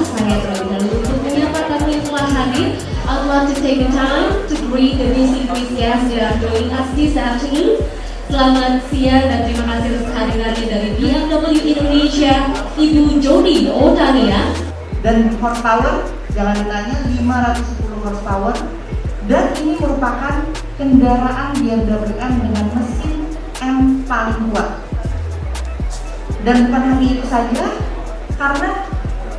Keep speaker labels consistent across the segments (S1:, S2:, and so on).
S1: saya terlebih dahulu untuk menyapa tamu yang telah hadir. I would like to take the time to greet the distinguished guests that are joining us this afternoon. Selamat siang dan terima kasih atas kehadirannya dari BMW Indonesia, Ibu Jody Otania.
S2: Dan horsepower, jangan ditanya, 510 horsepower. Dan ini merupakan kendaraan BMW M dengan mesin M paling kuat. Dan bukan hanya itu saja, karena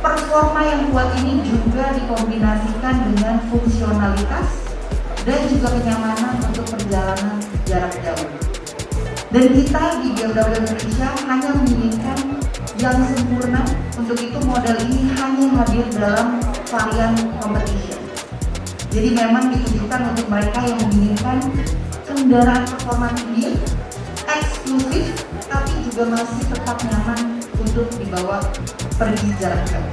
S2: performa yang kuat ini juga dikombinasikan dengan fungsionalitas dan juga kenyamanan untuk perjalanan jarak jauh. Dan kita di BMW Indonesia hanya menginginkan yang sempurna. Untuk itu model ini hanya hadir dalam varian competition. Jadi memang ditujukan untuk mereka yang menginginkan kendaraan performa tinggi, eksklusif, tapi juga masih tetap nyaman untuk dibawa pergi jarak jauh.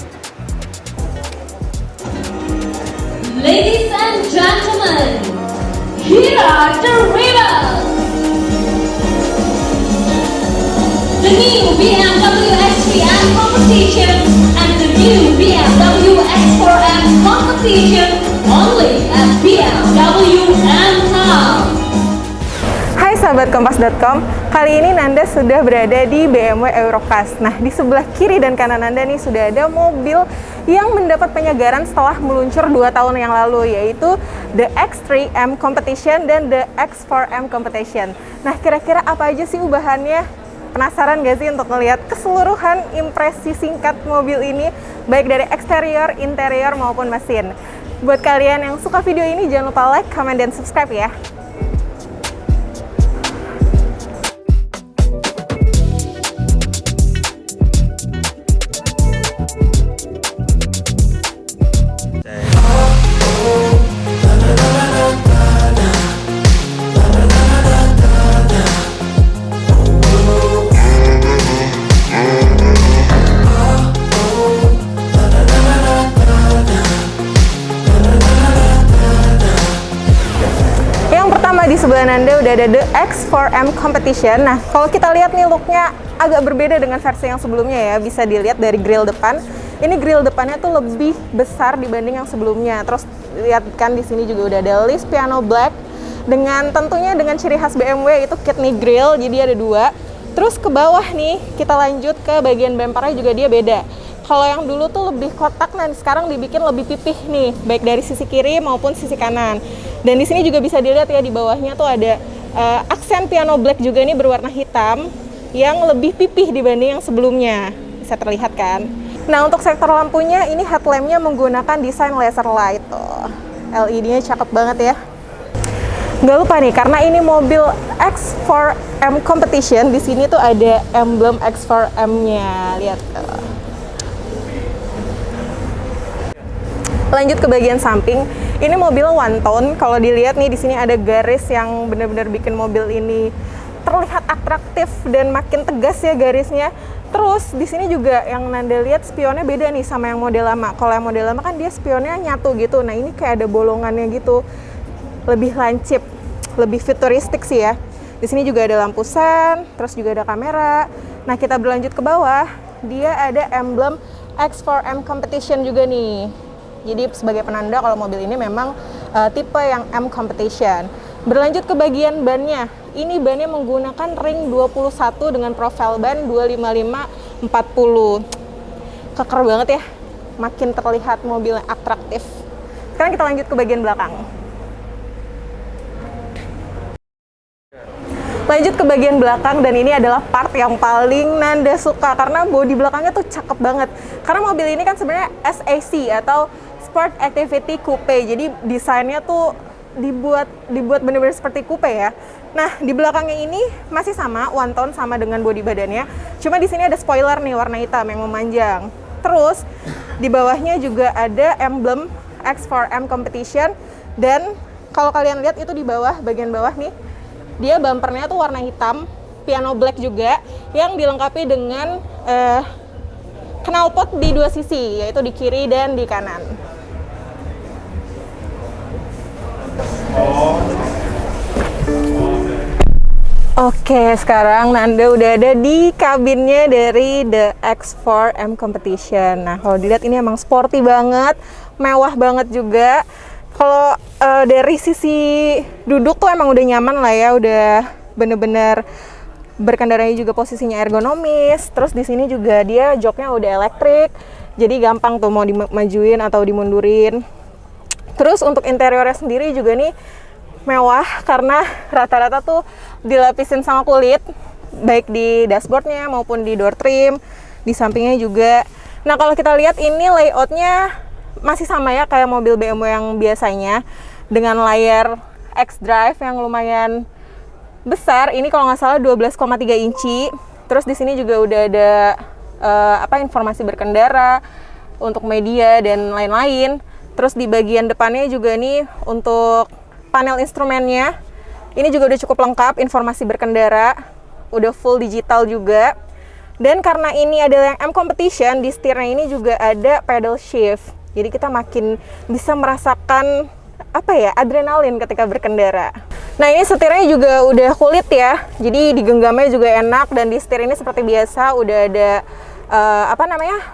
S1: Ladies and gentlemen, here are the rivals. The new BMW X3M competition and the new BMW X4M competition only at BMW M Now.
S3: Hai sahabat Kompas.com, kali ini Nanda sudah berada di BMW Eurocars. Nah, di sebelah kiri dan kanan Nanda nih sudah ada mobil yang mendapat penyegaran setelah meluncur 2 tahun yang lalu, yaitu The X3M Competition dan The X4M Competition. Nah, kira-kira apa aja sih ubahannya? Penasaran gak sih untuk melihat keseluruhan impresi singkat mobil ini, baik dari eksterior, interior, maupun mesin? Buat kalian yang suka video ini, jangan lupa like, comment, dan subscribe ya! Di sebelah Nanda udah ada The X4M Competition. Nah, kalau kita lihat nih looknya agak berbeda dengan versi yang sebelumnya ya. Bisa dilihat dari grill depan. Ini grill depannya tuh lebih besar dibanding yang sebelumnya. Terus lihat kan di sini juga udah ada list piano black dengan tentunya dengan ciri khas BMW itu kidney grill. Jadi ada 2. Terus ke bawah nih kita lanjut ke bagian bumpernya juga dia beda. Kalau yang dulu tuh lebih kotak, nah sekarang dibikin lebih pipih nih, baik dari sisi kiri maupun sisi kanan. Dan di sini juga bisa dilihat ya, di bawahnya tuh ada aksen piano black juga nih berwarna hitam yang lebih pipih dibanding yang sebelumnya. Bisa terlihat kan? Nah, untuk sektor lampunya ini headlampnya menggunakan desain laser light tuh. LED-nya cakep banget ya. Nggak lupa nih, karena ini mobil X4M Competition, di sini tuh ada emblem X4M-nya. Lihat tuh. Lanjut ke bagian samping, ini mobil one tone. Kalau dilihat nih di sini ada garis yang benar-benar bikin mobil ini terlihat atraktif dan makin tegas ya garisnya. Terus di sini juga yang Nanda lihat spionnya beda nih sama yang model lama. Kalau yang model lama kan dia spionnya nyatu gitu. Nah, ini kayak ada bolongannya gitu. Lebih lancip, lebih futuristik sih ya. Di sini juga ada lampu sen, terus juga ada kamera. Nah, kita berlanjut ke bawah, dia ada emblem X4M Competition juga nih. Jadi sebagai penanda kalau mobil ini memang tipe yang M Competition. Berlanjut ke bagian bannya. Ini bannya menggunakan ring 21 dengan profil ban 255/40. Keker banget ya. Makin terlihat mobilnya atraktif. Sekarang kita lanjut ke bagian belakang. Lanjut ke bagian belakang, dan ini adalah part yang paling Nanda suka karena bodi belakangnya tuh cakep banget. Karena mobil ini kan sebenarnya SAC atau Sport Activity Coupe. Jadi desainnya tuh dibuat benar-benar seperti coupe ya. Nah, di belakangnya ini masih sama one tone sama dengan bodi badannya. Cuma di sini ada spoiler nih warna hitam yang memanjang. Terus di bawahnya juga ada emblem X4M Competition, dan kalau kalian lihat itu di bawah, bagian bawah nih, dia bumpernya tuh warna hitam, piano black juga, yang dilengkapi dengan knalpot di 2 sisi, yaitu di kiri dan di kanan. Oke, sekarang Nanda udah ada di kabinnya dari The X4M Competition. Nah, kalau dilihat ini emang sporty banget, mewah banget juga. Kalau dari sisi duduk tuh emang udah nyaman lah ya, udah bener-bener berkendaranya juga posisinya ergonomis. Terus di sini juga dia joknya udah elektrik, jadi gampang tuh mau dimajuin atau dimundurin. Terus untuk interiornya sendiri juga nih mewah karena rata-rata tuh dilapisin sama kulit, baik di dashboardnya maupun di door trim, di sampingnya juga. Nah kalau kita lihat ini layoutnya masih sama ya kayak mobil BMW yang biasanya, dengan layar xDrive yang lumayan besar. Ini kalau nggak salah 12,3 inci. Terus di sini juga udah ada informasi berkendara untuk media dan lain-lain. Terus di bagian depannya juga nih untuk panel instrumennya, ini juga udah cukup lengkap, informasi berkendara, udah full digital juga. Dan karena ini adalah yang M Competition, di setirnya ini juga ada pedal shift. Jadi kita makin bisa merasakan adrenalin ketika berkendara. Nah ini setirnya juga udah kulit ya, jadi digenggamnya juga enak. Dan di setir ini seperti biasa udah ada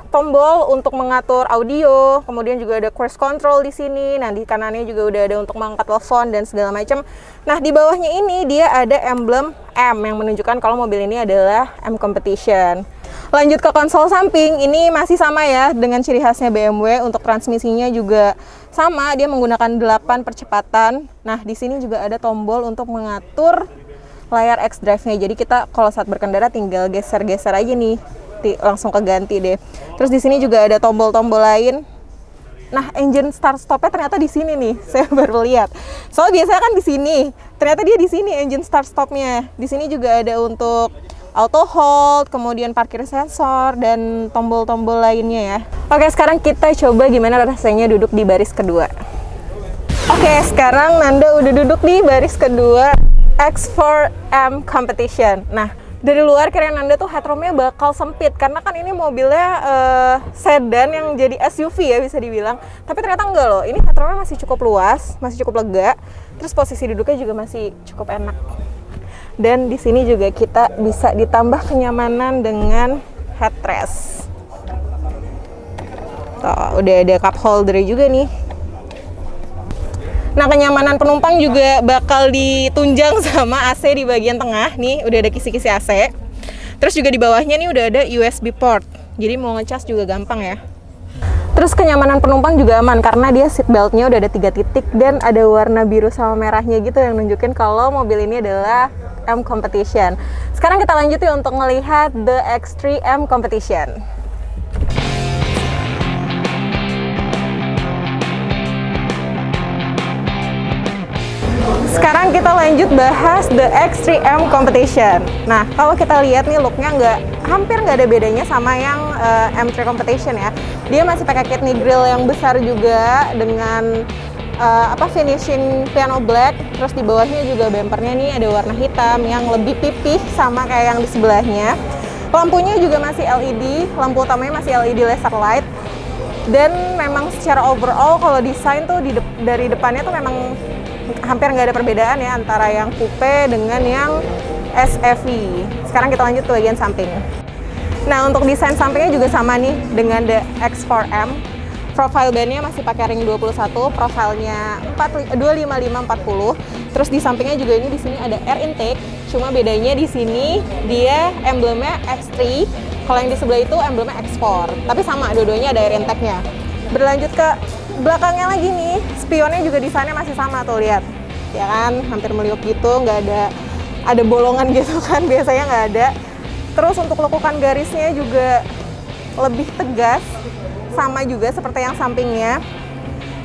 S3: tombol untuk mengatur audio, kemudian juga ada cruise control di sini. Nah di kanannya juga udah ada untuk mengangkat telepon dan segala macam. Nah di bawahnya ini dia ada emblem M yang menunjukkan kalau mobil ini adalah M Competition. Lanjut ke konsol samping, ini masih sama ya dengan ciri khasnya BMW. Untuk transmisinya juga sama, dia menggunakan 8 percepatan. Nah di sini juga ada tombol untuk mengatur layar xDrive-nya. Jadi kita kalau saat berkendara tinggal geser-geser aja nih, langsung keganti deh. Terus di sini juga ada tombol-tombol lain. Nah, engine start stopnya ternyata di sini nih. Saya baru lihat. Soalnya biasanya kan di sini. Ternyata dia di sini engine start stopnya. Di sini juga ada untuk auto hold, kemudian parkir sensor dan tombol-tombol lainnya ya. Oke, sekarang kita coba gimana rasanya duduk di baris kedua. Oke, sekarang Nanda udah duduk di baris kedua X4M Competition. Nah, dari luar kira Nanda tuh headroomnya bakal sempit karena kan ini mobilnya sedan yang jadi SUV ya bisa dibilang. Tapi ternyata enggak loh, ini headroomnya masih cukup luas, masih cukup lega. Terus posisi duduknya juga masih cukup enak. Dan di sini juga kita bisa ditambah kenyamanan dengan headrest. Tuh, udah ada cup holder juga nih. Nah, kenyamanan penumpang juga bakal ditunjang sama AC di bagian tengah. Nih, udah ada kisi-kisi AC. Terus juga di bawahnya nih udah ada USB port. Jadi mau ngecas juga gampang ya. Terus kenyamanan penumpang juga aman karena dia seat belt-nya udah ada 3 titik dan ada warna biru sama merahnya gitu yang nunjukin kalau mobil ini adalah M Competition. Sekarang kita lanjut yuk untuk melihat The X3 M Competition. Sekarang kita lanjut bahas The X3M Competition. Nah, kalau kita lihat nih looknya hampir nggak ada bedanya sama yang M3 Competition ya. Dia masih pakai kidney grill yang besar juga dengan finishing piano black. Terus di bawahnya juga bumpernya nih ada warna hitam yang lebih pipih sama kayak yang di sebelahnya. Lampunya juga masih LED, lampu utamanya masih LED laser light. Dan memang secara overall kalau desain tuh dari depannya tuh memang hampir nggak ada perbedaan ya antara yang coupe dengan yang SUV. Sekarang kita lanjut ke bagian samping. Nah, untuk desain sampingnya juga sama nih dengan The X4M. Profile bandnya masih pakai ring 21, profilnya 255/40. Terus di sampingnya juga ini di sini ada air intake. Cuma bedanya di sini dia emblemnya X3, kalau yang di sebelah itu emblemnya X4. Tapi sama, dua-duanya ada air intake-nya. Berlanjut ke belakangnya lagi nih, spionnya juga desainnya masih sama tuh, lihat ya kan, hampir meliuk gitu, nggak ada bolongan gitu kan, biasanya nggak ada. Terus untuk lekukan garisnya juga lebih tegas, sama juga seperti yang sampingnya,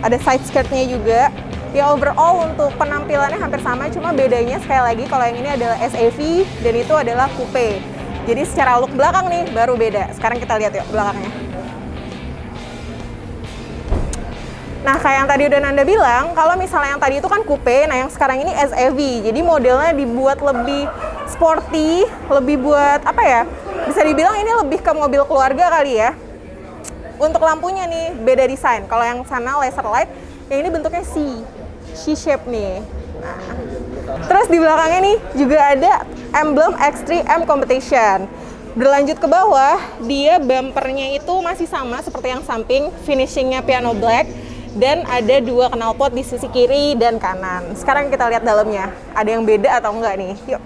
S3: ada side skirtnya juga. Ya overall untuk penampilannya hampir sama, cuma bedanya sekali lagi kalau yang ini adalah SUV dan itu adalah coupe. Jadi secara look belakang nih baru beda. Sekarang kita lihat yuk belakangnya. Nah, kayak yang tadi udah Nanda bilang, kalau misalnya yang tadi itu kan coupe, nah yang sekarang ini SUV. Jadi modelnya dibuat lebih sporty, lebih buat bisa dibilang ini lebih ke mobil keluarga kali ya. Untuk lampunya nih beda desain. Kalau yang sana laser light, yang ini bentuknya C shape nih. Nah, terus di belakangnya nih juga ada emblem X3M Competition. Berlanjut ke bawah, dia bumpernya itu masih sama seperti yang samping, finishingnya piano black, dan ada 2 knalpot di sisi kiri dan kanan. Sekarang kita lihat dalamnya, ada yang beda atau enggak nih? Yuk.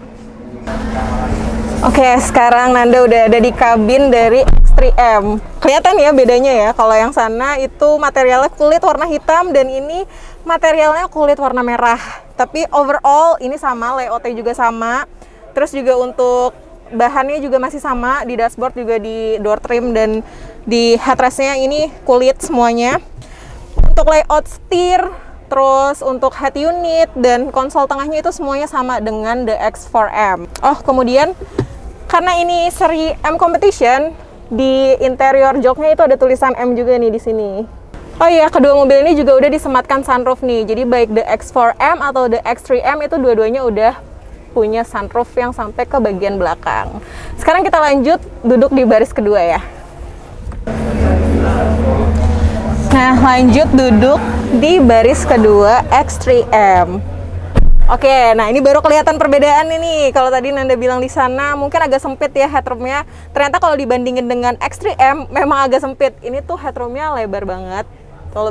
S3: Oke, sekarang Nanda udah ada di kabin dari X3M. Kelihatan ya bedanya ya, kalau yang sana itu materialnya kulit warna hitam dan ini materialnya kulit warna merah. Tapi overall ini sama, layoutnya juga sama. Terus juga untuk bahannya juga masih sama, di dashboard juga di door trim dan di headrestnya ini kulit semuanya. Untuk layout setir, terus untuk head unit dan konsol tengahnya itu semuanya sama dengan the X4M. Oh, kemudian karena ini seri M Competition, di interior joknya itu ada tulisan M juga nih di sini. Oh iya, kedua mobil ini juga udah disematkan sunroof nih. Jadi baik the X4M atau the X3M itu dua-duanya udah punya sunroof yang sampai ke bagian belakang. Sekarang kita lanjut duduk di baris kedua ya. Nah, lanjut duduk di baris kedua X3M. Oke, nah ini baru kelihatan perbedaan ini. Kalau tadi Nanda bilang di sana mungkin agak sempit ya headroomnya. Ternyata kalau dibandingin dengan X3M memang agak sempit. Ini tuh headroomnya lebar banget, tuh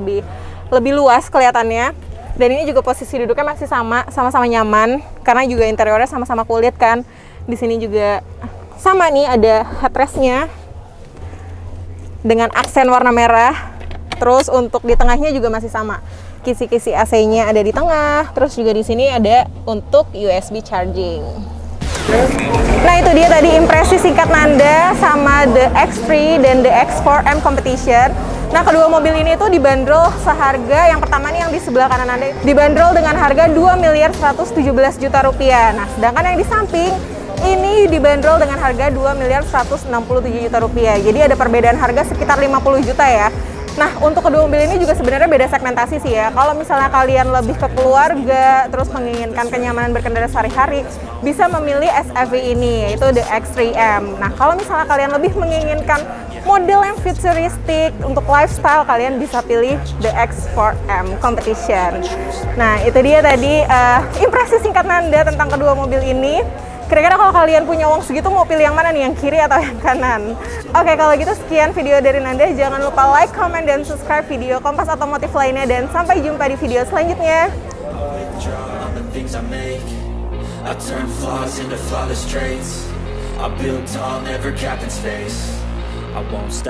S3: lebih luas kelihatannya. Dan ini juga posisi duduknya masih sama-sama nyaman karena juga interiornya sama-sama kulit kan. Di sini juga sama nih, ada headrestnya dengan aksen warna merah. Terus untuk di tengahnya juga masih sama. Kisi-kisi AC-nya ada di tengah. Terus juga di sini ada untuk USB charging. Nah, itu dia tadi impresi singkat Nanda sama the X3 dan the X4M Competition. Nah, kedua mobil ini tuh dibanderol seharga, yang pertama nih yang di sebelah kanan Anda, dibanderol dengan harga 2.117 juta rupiah. Nah, sedangkan yang di samping ini dibanderol dengan harga 2.167 juta rupiah. Jadi ada perbedaan harga sekitar 50 juta ya. Nah, untuk kedua mobil ini juga sebenarnya beda segmentasi sih ya. Kalau misalnya kalian lebih ke keluarga, terus menginginkan kenyamanan berkendara sehari-hari, bisa memilih SUV ini, yaitu the X3M. Nah, kalau misalnya kalian lebih menginginkan model yang futuristik untuk lifestyle, kalian bisa pilih the X4M Competition. Nah, itu dia tadi impresi singkat Nanda tentang kedua mobil ini. Kira-kira kalau kalian punya uang segitu mau pilih yang mana nih, yang kiri atau yang kanan? Oke, kalau gitu sekian video dari Nanda. Jangan lupa like, comment, dan subscribe video Kompas Otomotif lainnya. Dan sampai jumpa di video selanjutnya.
S4: I turn flaws into flawless traits. I build tall, never capped in space. I won't stop.